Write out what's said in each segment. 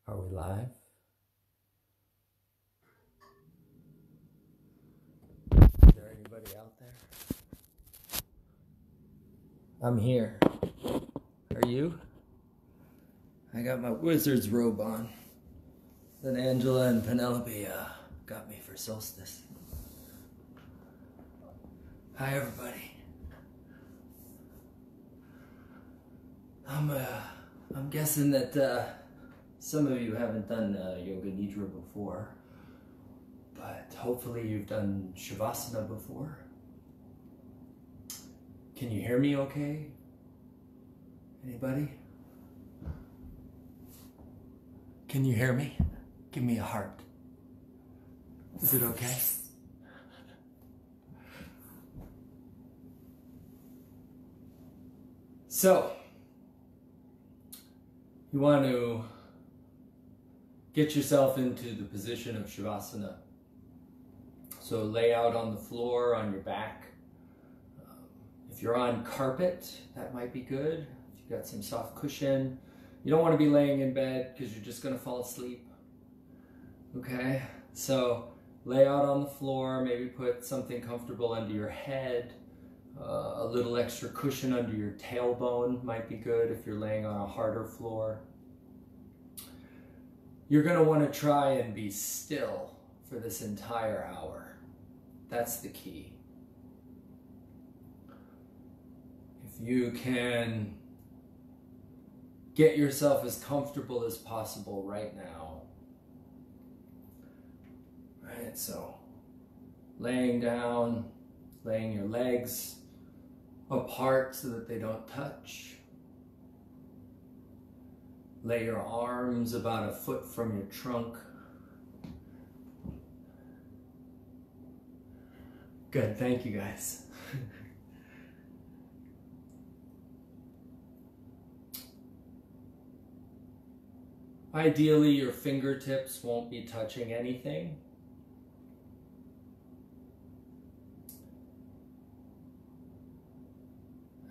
Are we live? Is there anybody out there? I'm here. Are you? I got my wizard's robe on that Angela and Penelope got me for solstice. Hi everybody. I'm guessing that some of you haven't done YogaNidra before, but hopefully you've done Shavasana before. Can you hear me okay? Anybody? Can you hear me? Give me a heart. Is it okay? So, you want to get yourself into the position of Shavasana. So lay out on the floor on your back. If you're on carpet, that might be good. If you've got some soft cushion. You don't want to be laying in bed because you're just going to fall asleep. Okay? So lay out on the floor, maybe put something comfortable under your head. A little extra cushion under your tailbone might be good if you're laying on a harder floor. You're going to want to try and be still for this entire hour. That's the key. If you can get yourself as comfortable as possible right now. Right, so laying down, laying your legs apart so that they don't touch. Lay your arms about a foot from your trunk. Good, thank you guys. Ideally, your fingertips won't be touching anything.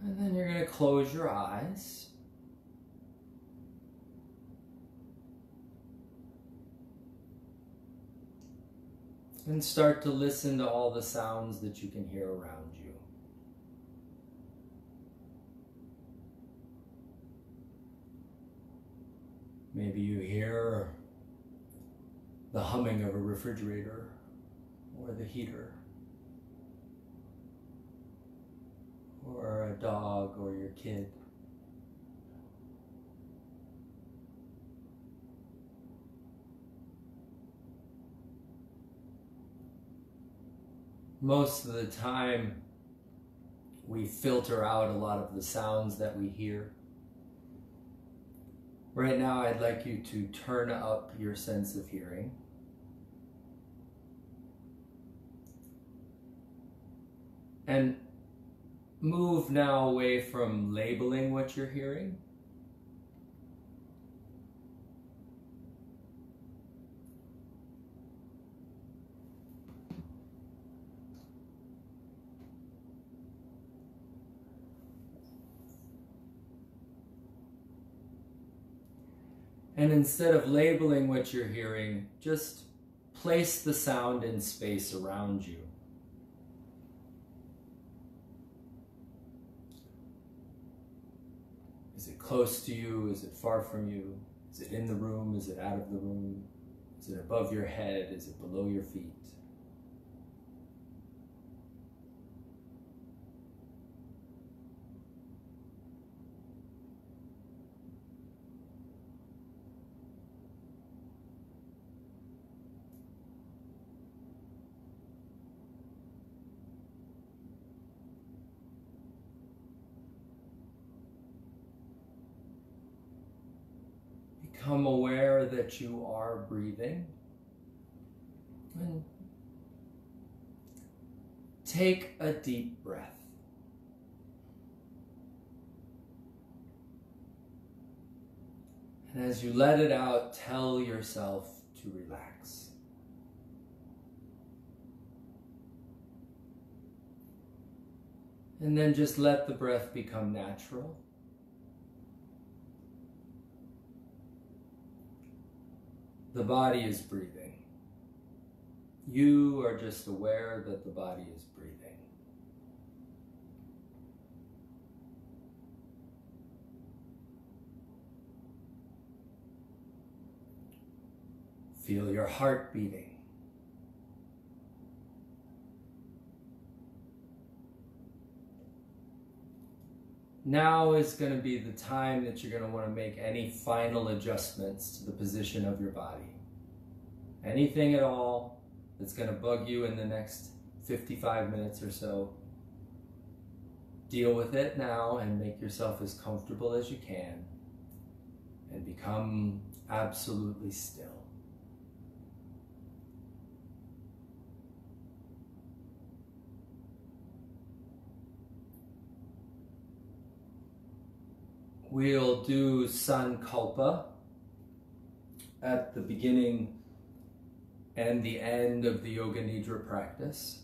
And then you're going to close your eyes. And start to listen to all the sounds that you can hear around you. Maybe you hear the humming of a refrigerator or the heater, or a dog or your kid. Most of the time, we filter out a lot of the sounds that we hear. Right now, I'd like you to turn up your sense of hearing. And move now away from labeling what you're hearing. And instead of labeling what you're hearing, just place the sound in space around you. Is it close to you? Is it far from you? Is it in the room? Is it out of the room? Is it above your head? Is it below your feet? Become aware that you are breathing. And take a deep breath. And as you let it out, tell yourself to relax. And then just let the breath become natural. the body is breathing. You are just aware that the body is breathing. Feel your heart beating. Now is going to be the time that you're going to want to make any final adjustments to the position of your body. Anything at all that's going to bug you in the next 55 minutes or so, deal with it now and make yourself as comfortable as you can and become absolutely still. We'll do Sankalpa at the beginning and the end of the YogaNidra practice.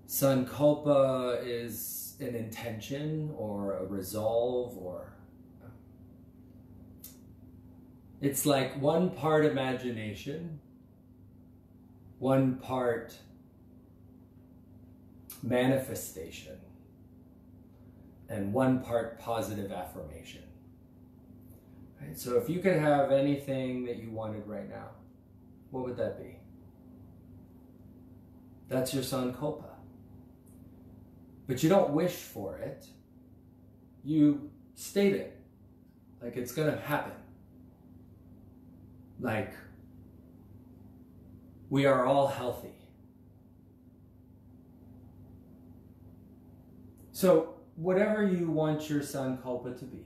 Sankalpa is an intention or a resolve, or it's like one part imagination, one part manifestation, and one part positive affirmation. Right? So if you could have anything that you wanted right now, what would that be? That's your Sankalpa. But you don't wish for it. You state it like it's going to happen. Like, we are all healthy. So whatever you want your Sankalpa to be,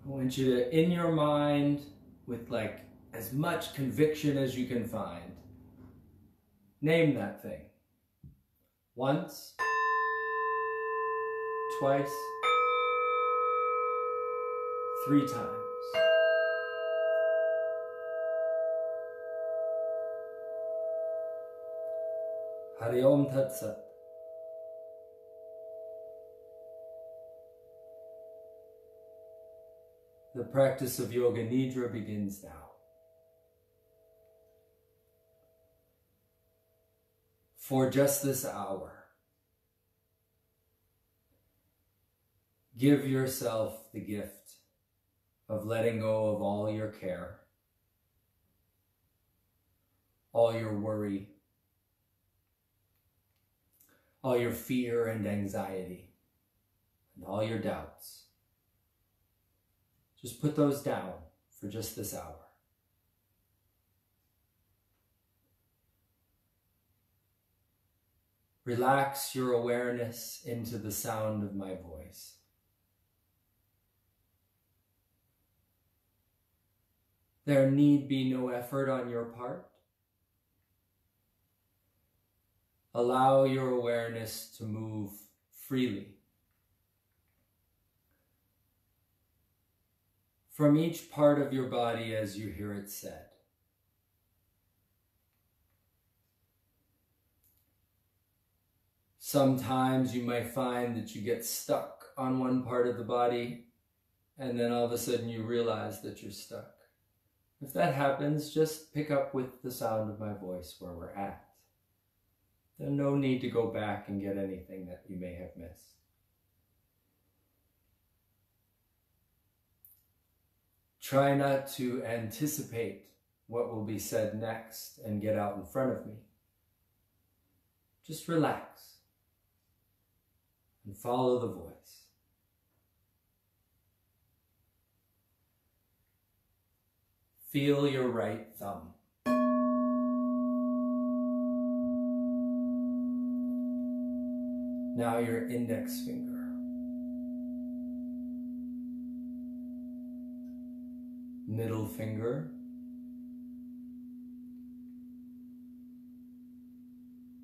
I want you to, in your mind, with like as much conviction as you can find, name that thing. Once, twice, 3 times. Hari Om Tat Sat. The practice of YogaNidra begins now. For just this hour, give yourself the gift of letting go of all your care, all your worry, all your fear and anxiety, and all your doubts. Just put those down for just this hour. Relax your awareness into the sound of my voice. There need be no effort on your part. Allow your awareness to move freely from each part of your body as you hear it said. Sometimes you might find that you get stuck on one part of the body and then all of a sudden you realize that you're stuck. If that happens, just pick up with the sound of my voice where we're at. There's no need to go back and get anything that you may have missed. Try not to anticipate what will be said next and get out in front of me. Just relax and follow the voice. Feel your right thumb. Now your index finger. Middle finger.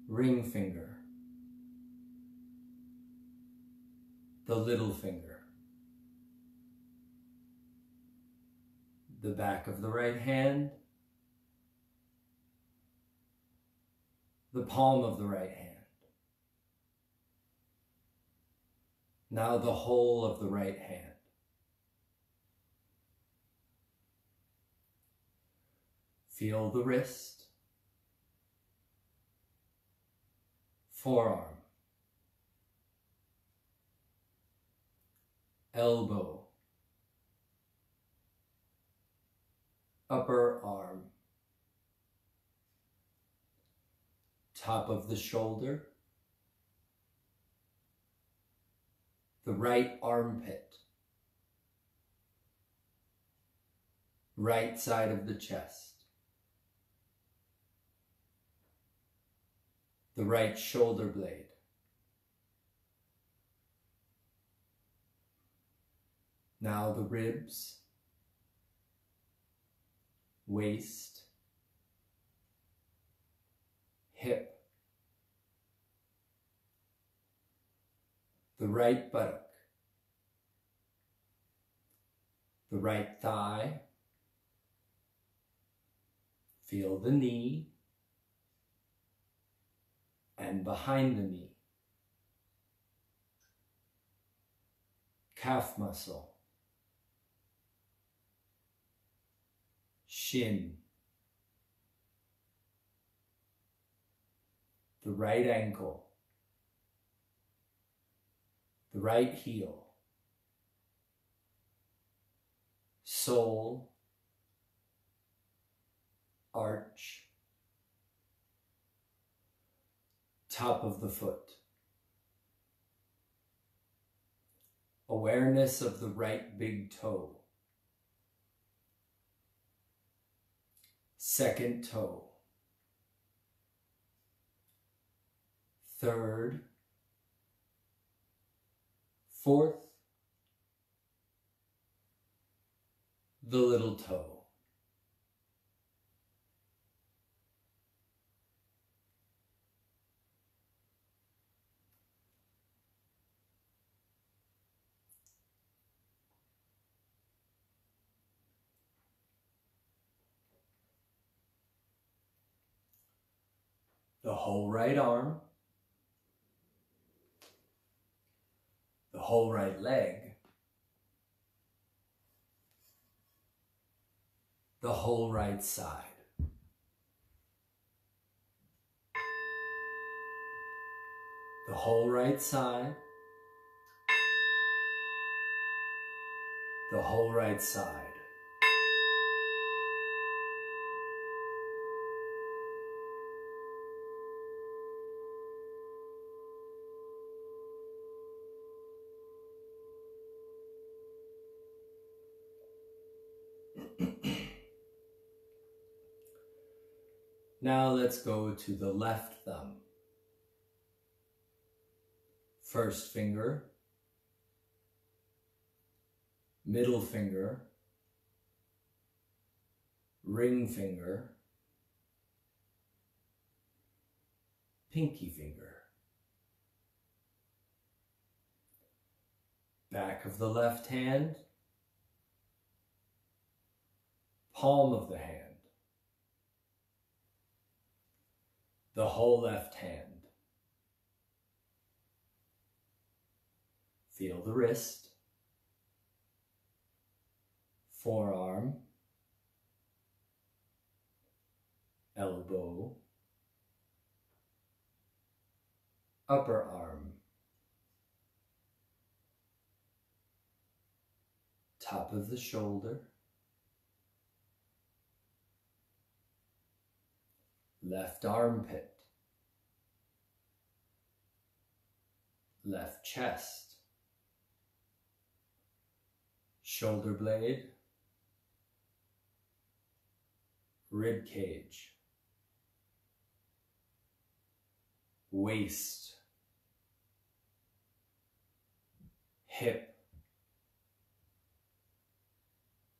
Ring finger. The little finger. The back of the right hand. The palm of the right hand. Now the whole of the right hand. Feel the wrist, forearm, elbow, upper arm, top of the shoulder, the right armpit, right side of the chest, the right shoulder blade, now the ribs, waist, hip, the right buttock, the right thigh, feel the knee, and behind the knee, calf muscle, shin, the right ankle, the right heel, sole, arch, top of the foot. Awareness of the right big toe. Second toe. Third. Fourth. The little toe. The whole right arm, the whole right leg, the whole right side. The whole right side, the whole right side. Now let's go to the left thumb. First finger, middle finger, ring finger, pinky finger. Back of the left hand, palm of the hand, the whole left hand. Feel the wrist, forearm, elbow, upper arm, top of the shoulder, left armpit, left chest, shoulder blade, rib cage, waist, hip,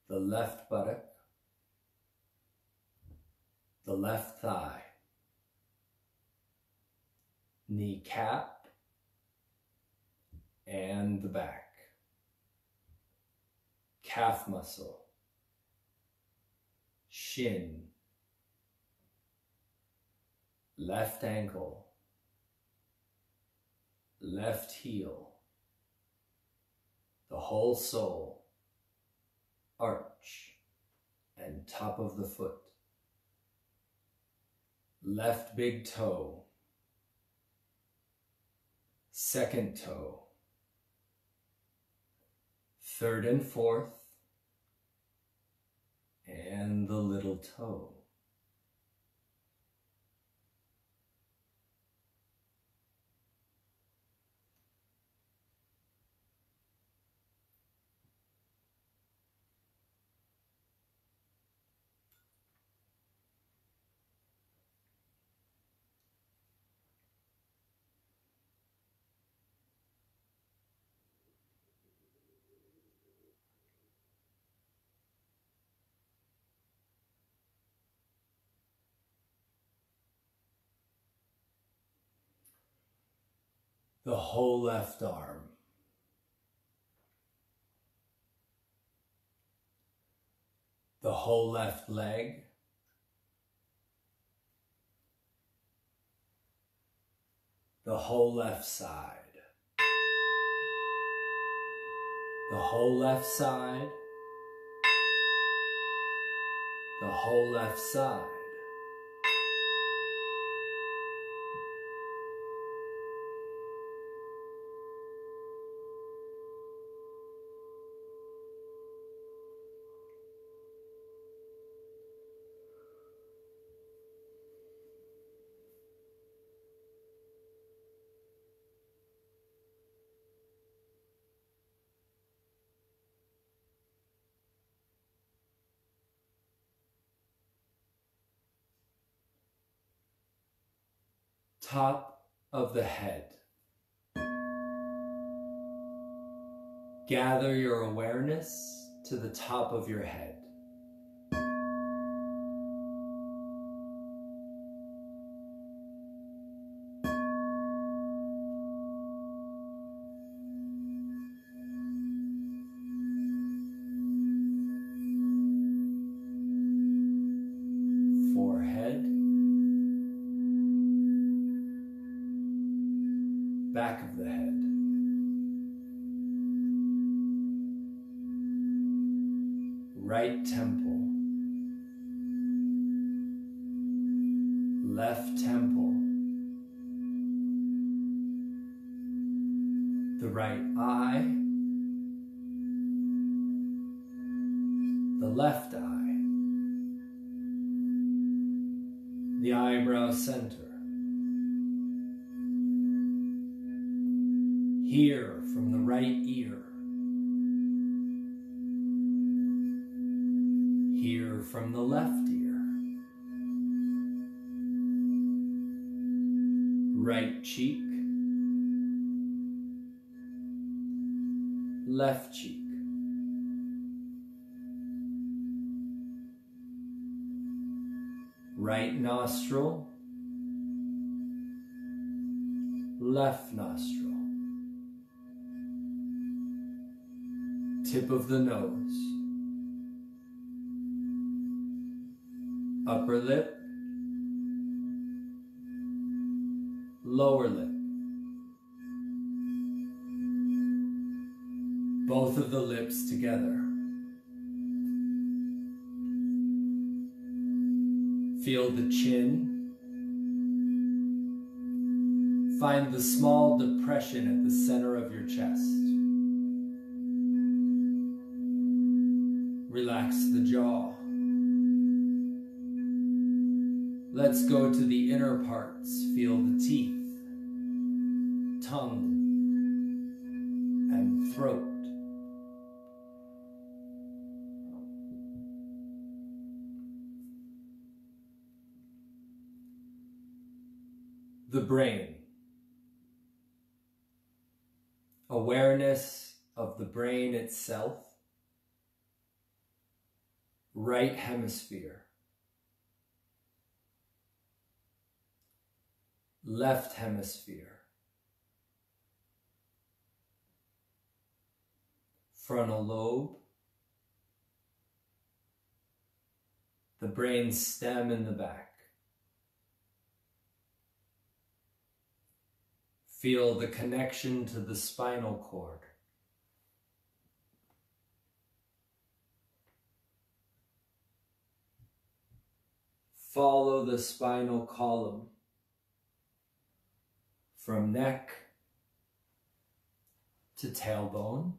the left buttock, the left thigh, kneecap, and the back. Calf muscle, shin, left ankle, left heel, whole soul, arch and top of the foot, left big toe, second toe, third and fourth, and the little toe. The whole left arm, the whole left leg, the whole left side, the whole left side, the whole left side. Top of the head. Gather your awareness to the top of your head. Back of the head, right temple, left temple, the right eye, the left eye, the eyebrow center. Hear from the right ear. Hear from the left ear. Right cheek. Left cheek. Right nostril. Left nostril. Tip of the nose, upper lip, lower lip, both of the lips together. Feel the chin. Find the small depression at the center of your chest. Relax the jaw. Let's go to the inner parts. Feel the teeth, tongue, and throat. The brain. Awareness of the brain itself. Right hemisphere, left hemisphere, frontal lobe, the brain stem in the back. Feel the connection to the spinal cord. Follow the spinal column from neck to tailbone.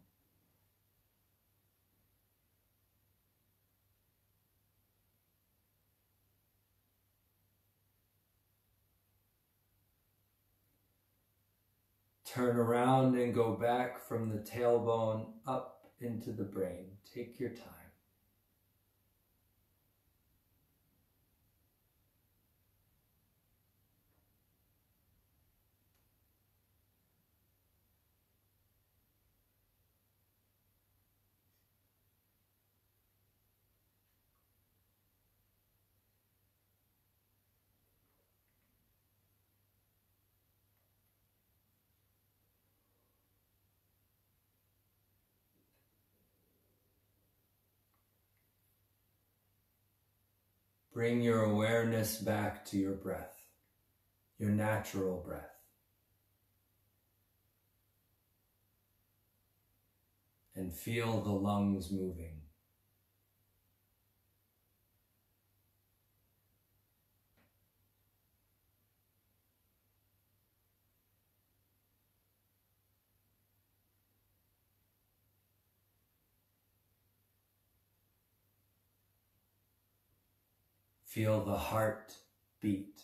Turn around and go back from the tailbone up into the brain. Take your time. Bring your awareness back to your breath, your natural breath. And feel the lungs moving. Feel the heart beat.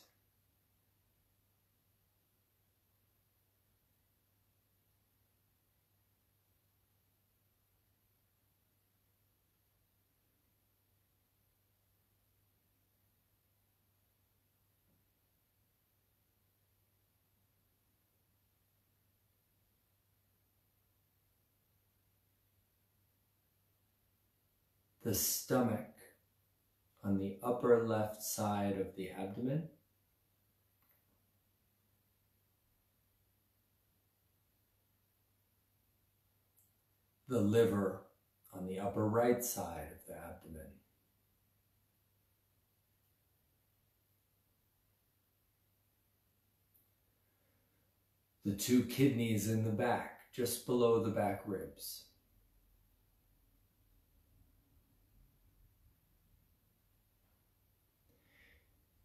The stomach on the upper left side of the abdomen. The liver on the upper right side of the abdomen. The two kidneys in the back, just below the back ribs.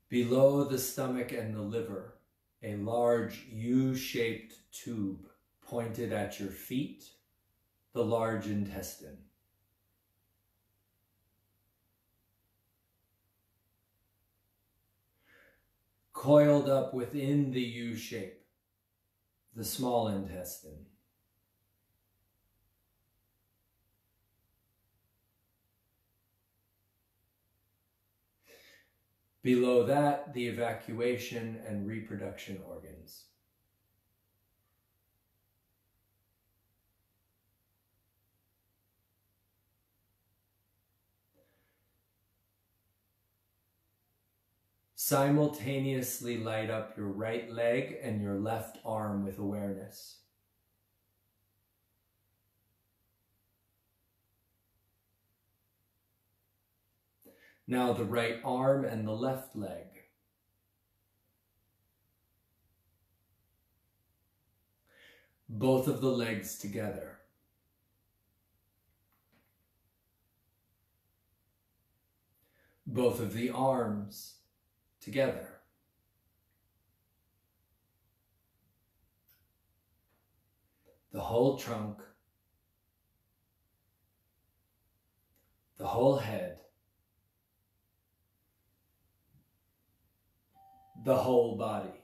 Below the stomach and the liver, a large U-shaped tube pointed at your feet, the large intestine. Coiled up within the U-shape, the small intestine. Below that, the evacuation and reproduction organs. Simultaneously light up your right leg and your left arm with awareness. Now the right arm and the left leg. Both of the legs together. Both of the arms together. The whole trunk. The whole head. The whole body.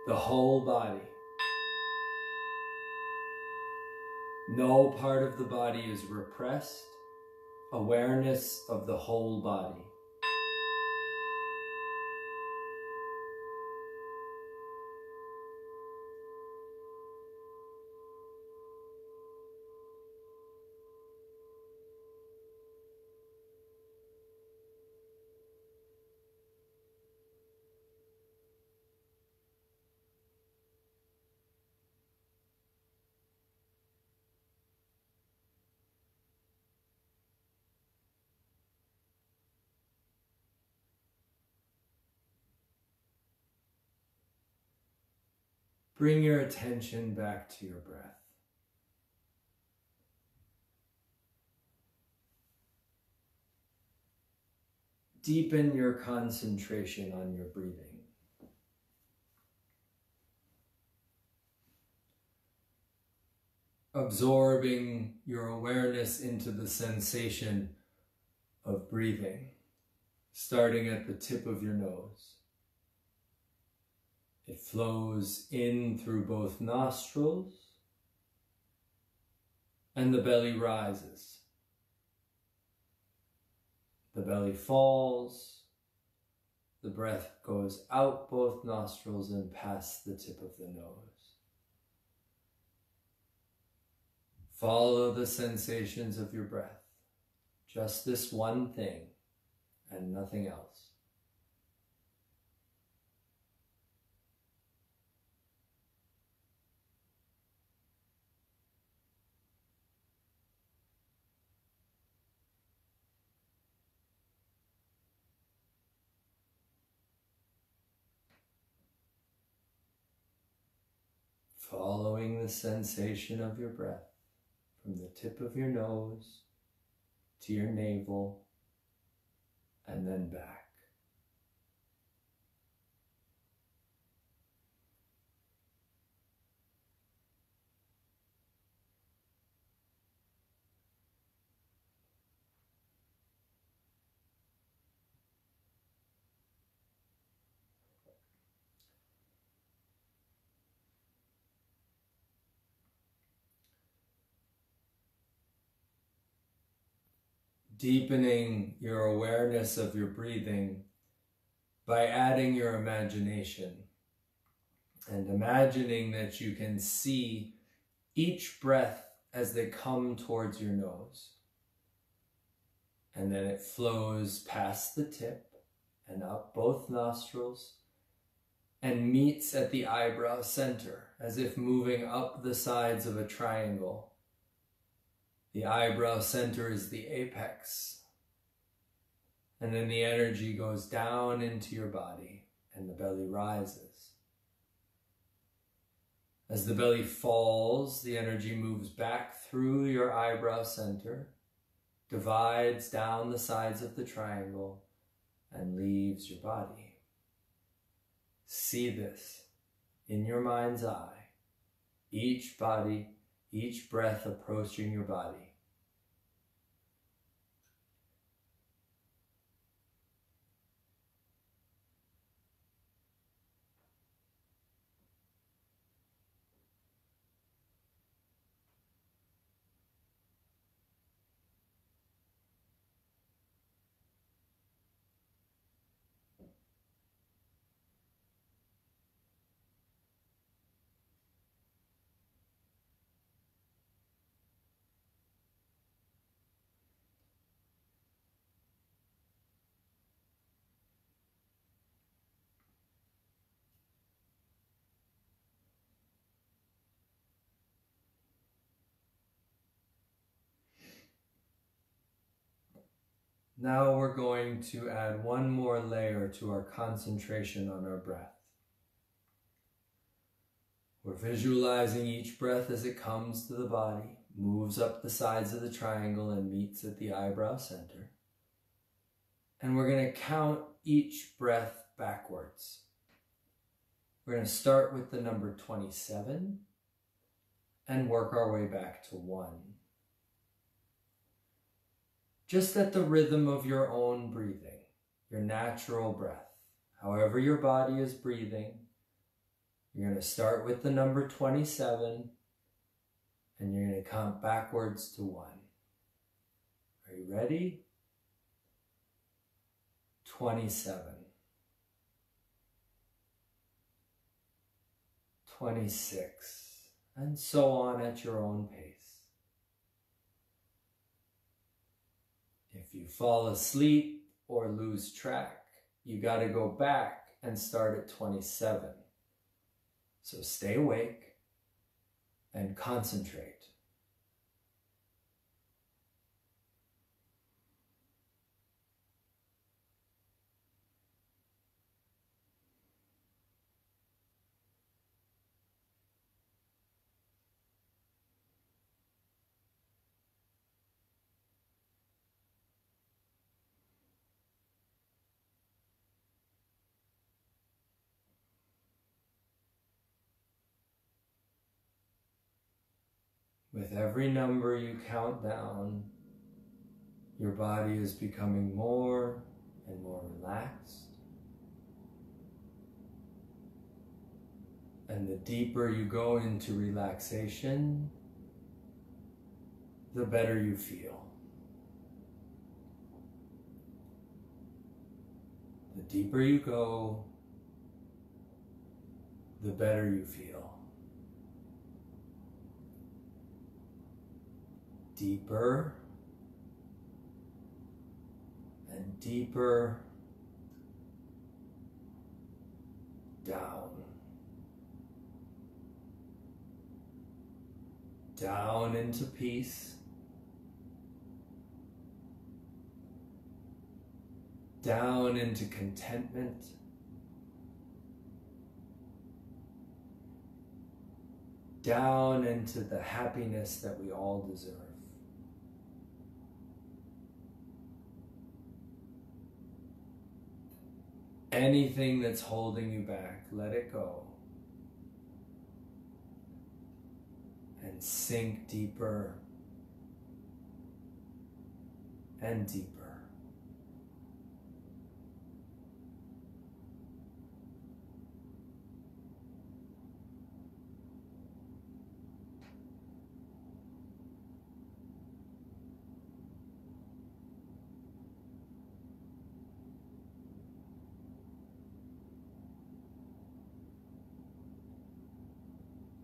The whole body. No part of the body is repressed. Awareness of the whole body. Bring your attention back to your breath. deepen your concentration on your breathing. Absorbing your awareness into the sensation of breathing, starting at the tip of your nose. It flows in through both nostrils, and the belly rises. The belly falls, the breath goes out both nostrils and past the tip of the nose. Follow the sensations of your breath, just this one thing and nothing else. Following the sensation of your breath from the tip of your nose to your navel and then back. Deepening your awareness of your breathing by adding your imagination and imagining that you can see each breath as they come towards your nose. And then it flows past the tip and up both nostrils and meets at the eyebrow center as if moving up the sides of a triangle. The eyebrow center is the apex. And then the energy goes down into your body and the belly rises. As the belly falls, the energy moves back through your eyebrow center, divides down the sides of the triangle, and leaves your body. See this in your mind's eye. Each breath approaching your body. Now we're going to add one more layer to our concentration on our breath. We're visualizing each breath as it comes to the body, moves up the sides of the triangle and meets at the eyebrow center. And we're going to count each breath backwards. We're going to start with the number 27 and work our way back to 1. Just at the rhythm of your own breathing, your natural breath. However your body is breathing, you're going to start with the number 27 and you're going to count backwards to 1. Are you ready? 27. 26. And so on at your own pace. If you fall asleep or lose track, you got to go back and start at 27. So stay awake and concentrate. With every number you count down, your body is becoming more and more relaxed. And the deeper you go into relaxation, the better you feel. The deeper you go, the better you feel. Deeper and deeper down. Down into peace. Down into contentment. Down into the happiness that we all deserve. Anything that's holding you back, let it go. And sink deeper and deeper.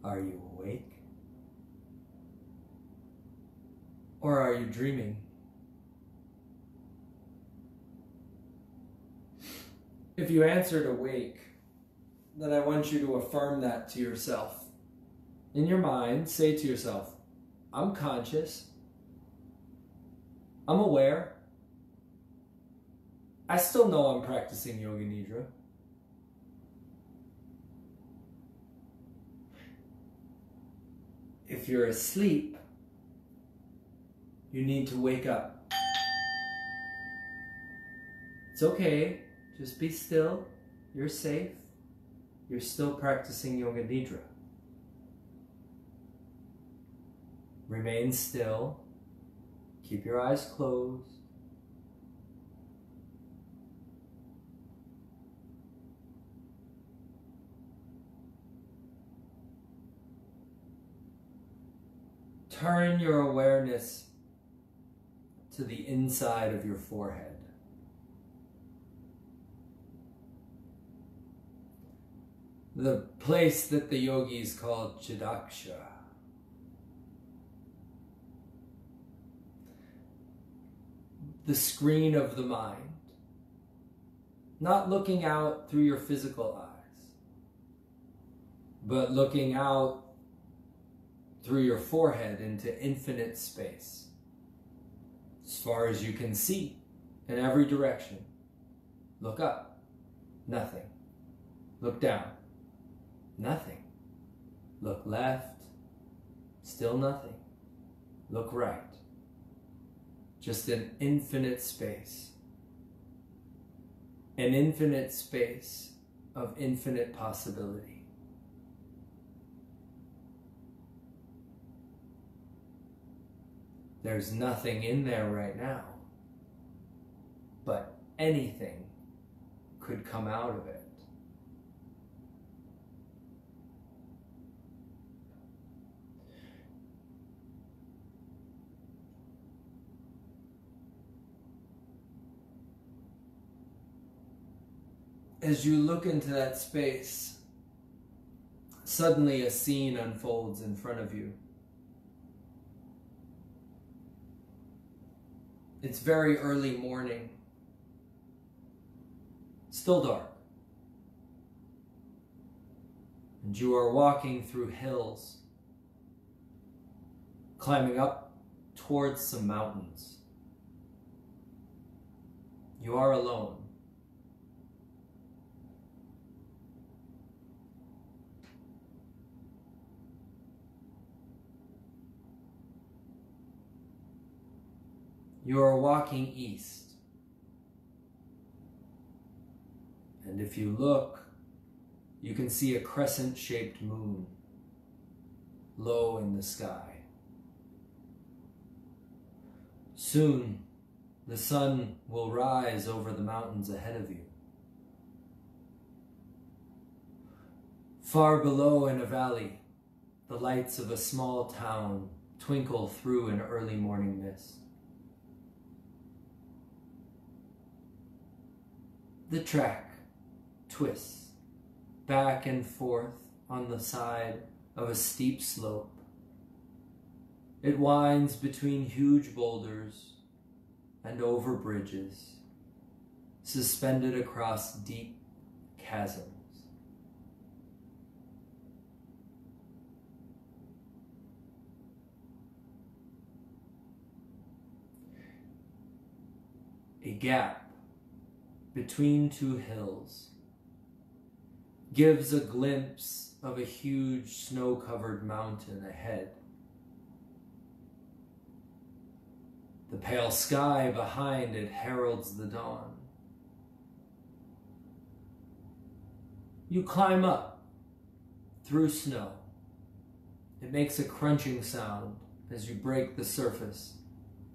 Are you awake? Or are you dreaming? If you answered awake, then I want you to affirm that to yourself. In your mind, say to yourself, I'm conscious. I'm aware. I still know I'm practicing YogaNidra. If you're asleep, you need to wake up. It's okay, just be still, you're safe, you're still practicing YogaNidra. Remain still, keep your eyes closed. Turn your awareness to the inside of your forehead. The place that the yogis call Chidaksha. The screen of the mind. Not looking out through your physical eyes, but looking out through your forehead into infinite space. As far as you can see, in every direction. Look up, nothing. Look down, nothing. Look left, still nothing. Look right, just an infinite space. An infinite space of infinite possibility. There's nothing in there right now, but anything could come out of it. As you look into that space, suddenly a scene unfolds in front of you. It's very early morning, still dark, and you are walking through hills, climbing up towards some mountains. You are alone. You are walking east. And if you look, you can see a crescent-shaped moon low in the sky. Soon, the sun will rise over the mountains ahead of you. Far below in a valley, the lights of a small town twinkle through an early morning mist. The track twists back and forth on the side of a steep slope. It winds between huge boulders and over bridges, suspended across deep chasms. A gap between two hills gives a glimpse of a huge snow-covered mountain ahead. The pale sky behind it heralds the dawn. You climb up through snow. It makes a crunching sound as you break the surface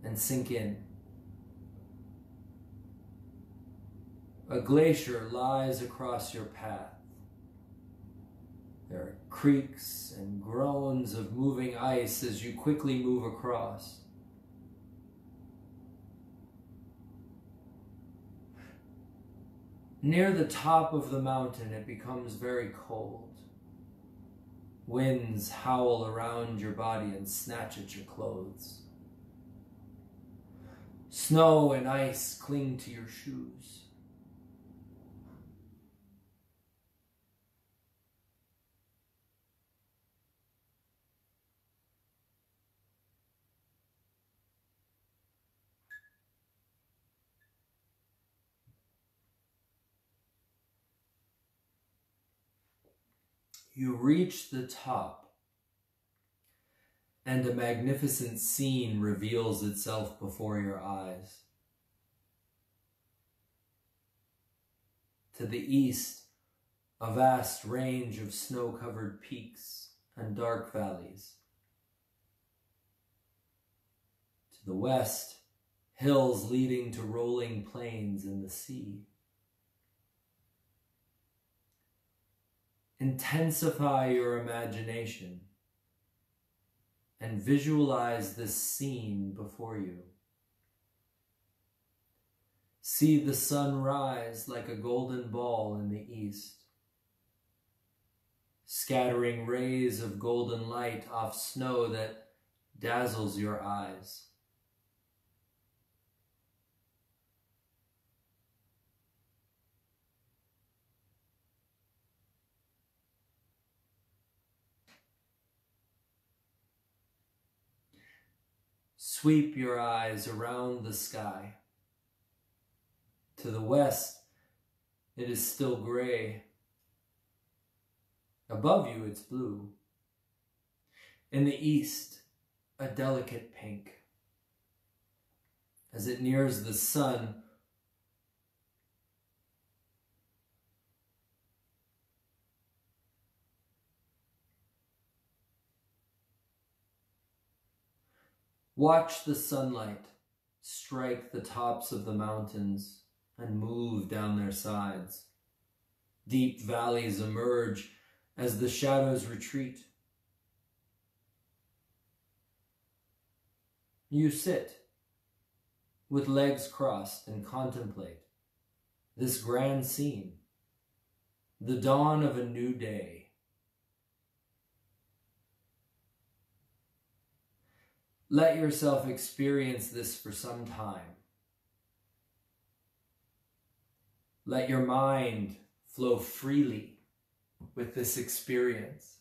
and sink in. A glacier lies across your path. There are creaks and groans of moving ice as you quickly move across. Near the top of the mountain, it becomes very cold. Winds howl around your body and snatch at your clothes. Snow and ice cling to your shoes. You reach the top, and a magnificent scene reveals itself before your eyes. To the east, a vast range of snow-covered peaks and dark valleys. To the west, hills leading to rolling plains and the sea. Intensify your imagination and visualize this scene before you. See the sun rise like a golden ball in the east, scattering rays of golden light off snow that dazzles your eyes. Sweep your eyes around the sky. To the west, it is still gray. Above you, it's blue. In the east, a delicate pink. As it nears the sun, watch the sunlight strike the tops of the mountains and move down their sides. Deep valleys emerge as the shadows retreat. You sit with legs crossed and contemplate this grand scene, the dawn of a new day. Let yourself experience this for some time. Let your mind flow freely with this experience.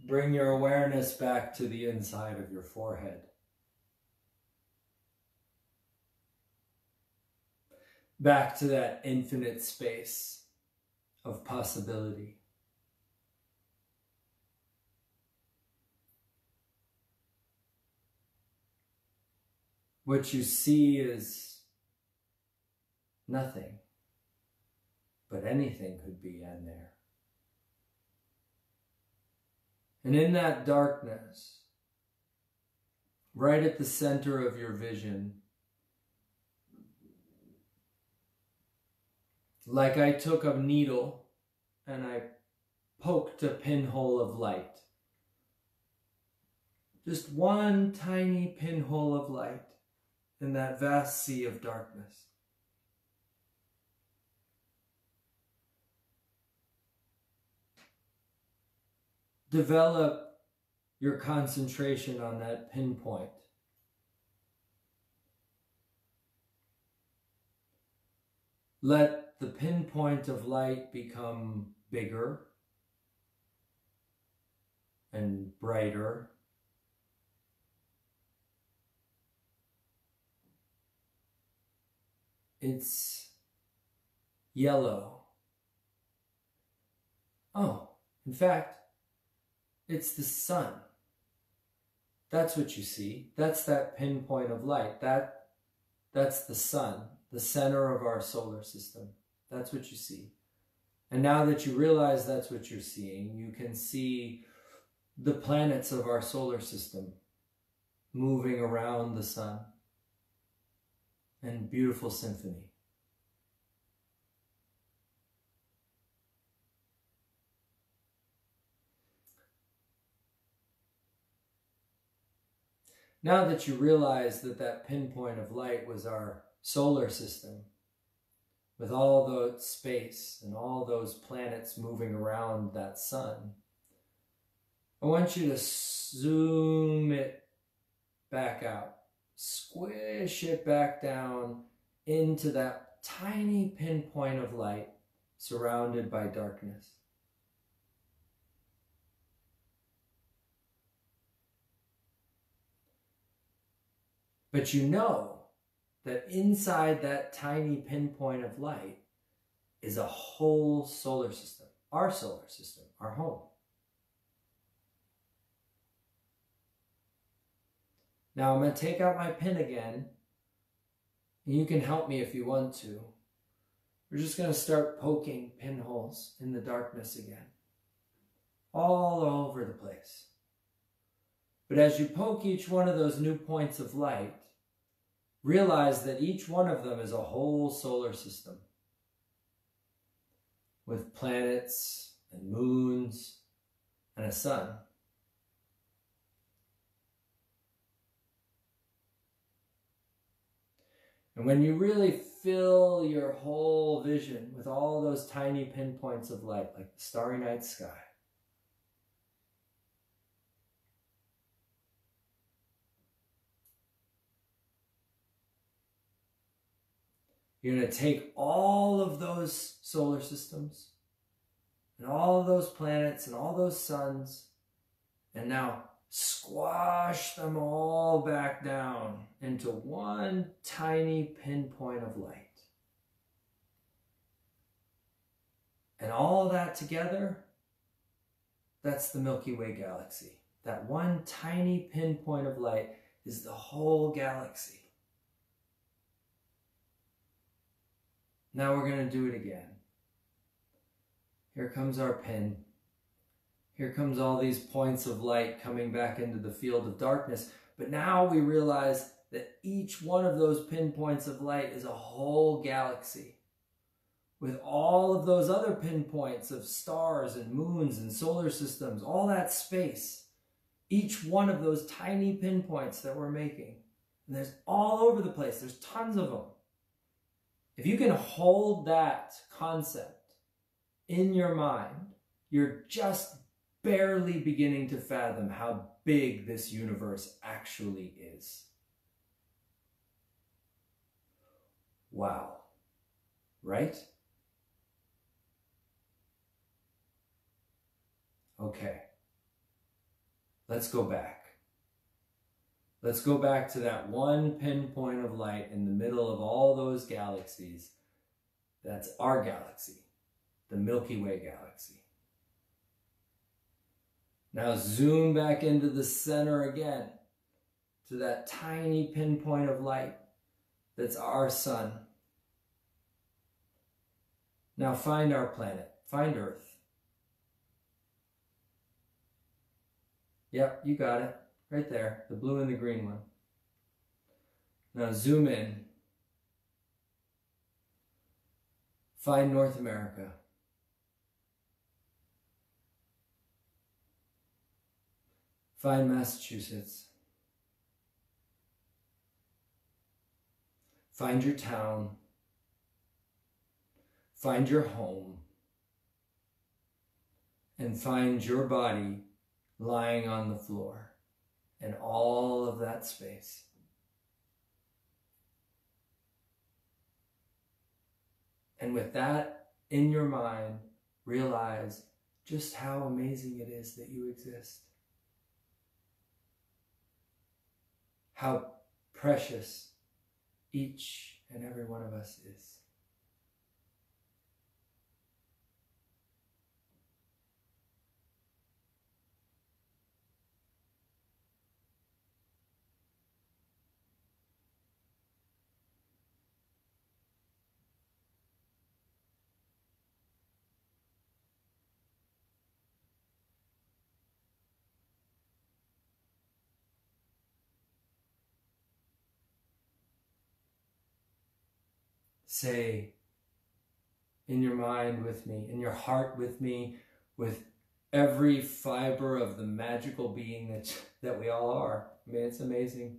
bring your awareness back to the inside of your forehead. Back to that infinite space of possibility. What you see is nothing, but anything could be in there. And in that darkness, right at the center of your vision, like I took a needle and I poked a pinhole of light. Just one tiny pinhole of light in that vast sea of darkness. Develop your concentration on that pinpoint. Let the pinpoint of light become bigger and brighter. It's yellow. Oh, in fact, it's the sun. That's what you see. That's that pinpoint of light. That's the sun, the center of our solar system. That's what you see. And now that you realize that's what you're seeing, you can see the planets of our solar system moving around the sun in beautiful symphony. Now that you realize that that pinpoint of light was our solar system, with all the space and all those planets moving around that sun, I want you to zoom it back out, squish it back down into that tiny pinpoint of light surrounded by darkness. But you know that inside that tiny pinpoint of light is a whole solar system, our home. Now I'm going to take out my pen again, and you can help me if you want to. We're just going to start poking pinholes in the darkness again, all over the place. But as you poke each one of those new points of light, realize that each one of them is a whole solar system with planets and moons and a sun. And when you really fill your whole vision with all those tiny pinpoints of light, like the starry night sky, you're going to take all of those solar systems and all of those planets and all those suns and now squash them all back down into one tiny pinpoint of light. And all that together, that's the Milky Way galaxy. That one tiny pinpoint of light is the whole galaxy. Now we're going to do it again. Here comes our pen. Here comes all these points of light coming back into the field of darkness. But now we realize that each one of those pinpoints of light is a whole galaxy, with all of those other pinpoints of stars and moons and solar systems, all that space, each one of those tiny pinpoints that we're making. And there's all over the place. There's tons of them. If you can hold that concept in your mind, you're just barely beginning to fathom how big this universe actually is. Wow. Right? Okay. let's go back. Let's go back to that one pinpoint of light in the middle of all those galaxies. That's our galaxy, the Milky Way galaxy. Now zoom back into the center again, to that tiny pinpoint of light that's our sun. Now find our planet, find Earth. Yep, you got it, right there, the blue and the green one. Now zoom in. Find North America. Find Massachusetts. Find your town. Find your home. And find your body lying on the floor and all of that space. And with that in your mind, realize just how amazing it is that you exist. How precious each and every one of us is. Say in your mind with me, in your heart with me, with every fiber of the magical being that we all are. I mean, it's amazing.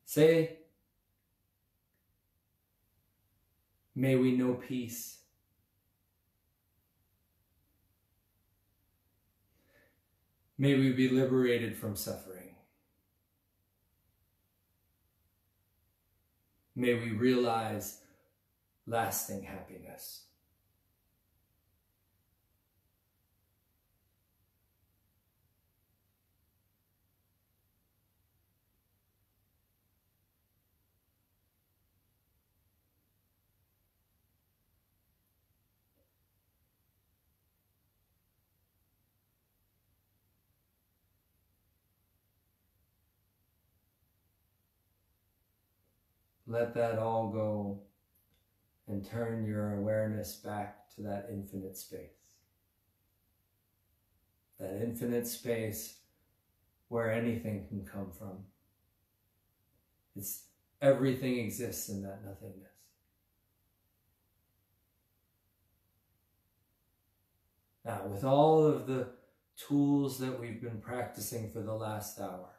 Say, may we know peace. May we be liberated from suffering. May we realize lasting happiness. Let that all go and turn your awareness back to that infinite space. That infinite space where anything can come from. Everything exists in that nothingness. Now, with all of the tools that we've been practicing for the last hour,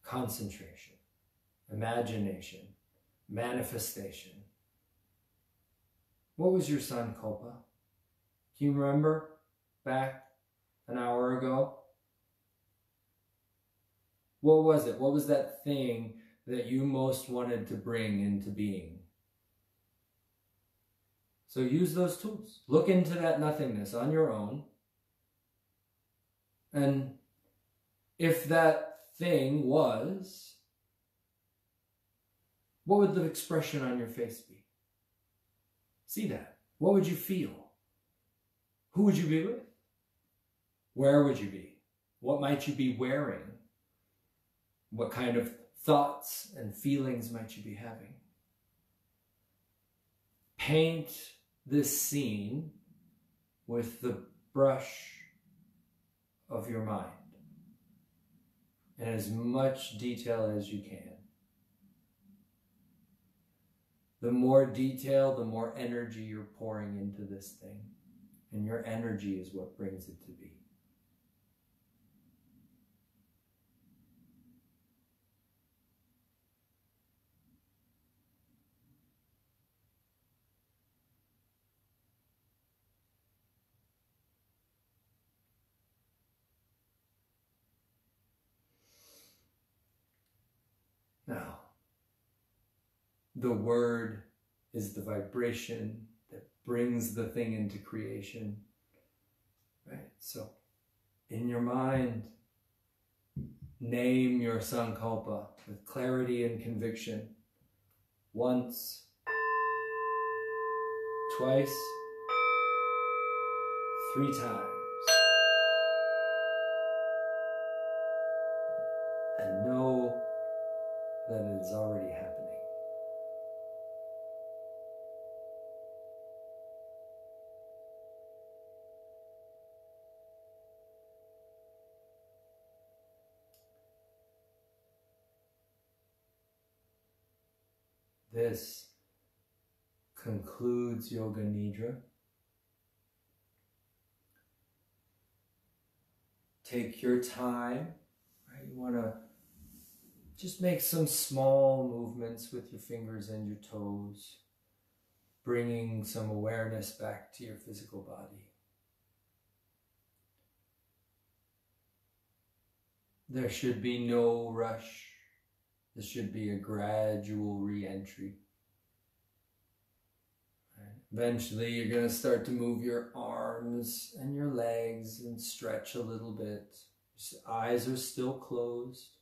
concentration, imagination, manifestation. What was your sankalpa? Can you remember back an hour ago? What was it? What was that thing that you most wanted to bring into being? So use those tools. Look into that nothingness on your own. And if that thing was, what would the expression on your face be? See that. What would you feel? Who would you be with? Where would you be? What might you be wearing? What kind of thoughts and feelings might you be having? Paint this scene with the brush of your mind in as much detail as you can. The more detail, the more energy you're pouring into this thing. And your energy is what brings it to be. Now, the word is the vibration that brings the thing into creation, right? So In your mind, name your sankalpa with clarity and conviction. Once, twice, 3 times. And know that it is already happening. This concludes YogaNidra. Take your time, right? You want to just make some small movements with your fingers and your toes, bringing some awareness back to your physical body. There should be no rush. This should be a gradual re-entry. Eventually, you're going to start to move your arms and your legs and stretch a little bit. Your eyes are still closed.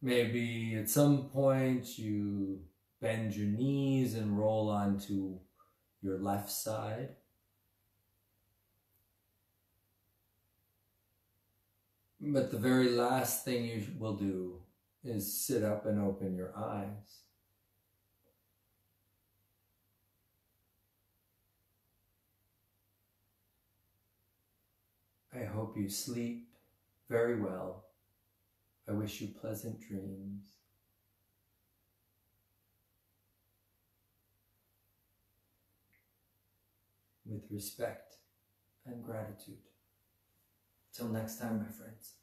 Maybe at some point you bend your knees and roll onto your left side. But the very last thing you will do is sit up and open your eyes. I hope you sleep very well. I wish you pleasant dreams. With respect and gratitude. Till next time, my friends.